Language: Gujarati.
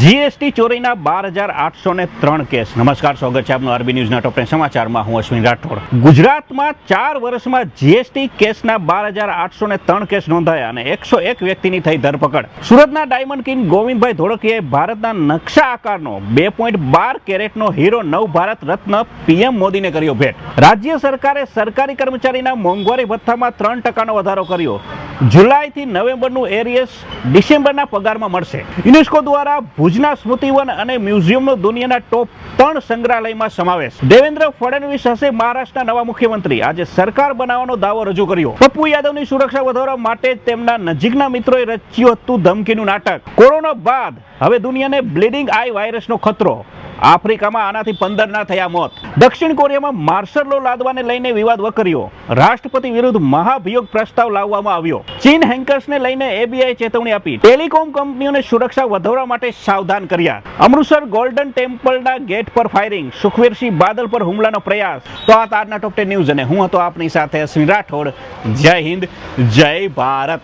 જીએસટી ચોરીના 12,803 કેસ। નમસ્કાર, સ્વાગત છે આપનું આરબી ન્યૂઝના ટોપ 10 સમાચારમાં। હું અશ્વિન રાઠોડ। ગુજરાતમાં 4 વર્ષમાં જીએસટી કેસના 12,803 કેસ નોંધાયા અને 101 વ્યક્તિની થઈ ધરપકડ। સુરતના ડાયમંડ કિંગ ગોવિંદભાઈ ધોળકીયાએ ભારતના નકશા આકારનો 2.12 કેરેટનો હીરો નવ ભારત રત્ન પીએમ મોદીને કર્યો ભેટ। રાજ્ય સરકારે સરકારી કર્મચારીના મોંઘવારી ભથ્થામાં 3% વધારો કર્યો। જુલાઈથી નવેમ્બરનું એરિયસ ડિસેમ્બરના પગારમાં મળશે। યુનેસ્કો દ્વારા ભુજના સ્મૃતિવન અને મ્યુઝિયમનો દુનિયાના ટોપ 3 સંગ્રહાલયમાં સમાવેશ। દેવેન્દ્ર ફડણવીસ હશે મહારાષ્ટ્રના નવા મુખ્યમંત્રી। આજે સરકાર બનાવવાનો દાવો રજૂ કર્યો। પપ્પુ યાદવની સુરક્ષા વધારવા માટે તેમના નજીકના મિત્રોએ રચ્યું હતું ધમકીનું નાટક। કોરોના બાદ હવે દુનિયાને બ્લીડિંગ આઈ વાયરસનો ખતરો। આફ્રિકામાં આનાથી 15 ના થયા મોત। દક્ષિણ કોરિયામાં માર્શલ લો લાદવાને લઈને વિવાદ વકર્યો। રાષ્ટ્રપતિ વિરુદ્ધ મહાભિયોગ પ્રસ્તાવ લાવવામાં આવ્યો। ચીન હેન્કર્સને લઈને એબીઆઈ ચેતવણી આપી। ટેલિકોમ કંપનીઓને સુરક્ષા વધારવા માટે સાવધાન કર્યા। અમૃતસર ગોલ્ડન ટેમ્પલના ગેટ પર ફાયરિંગ। સુખવીરસિંહ બાદલ પર હુમલાનો પ્રયાસ। તો આ તારના ટોપ 10 ન્યૂઝ અને હું હતો આપની સાથે અશ્વિન રાઠોડ। જય હિન્દ, જય ભારત।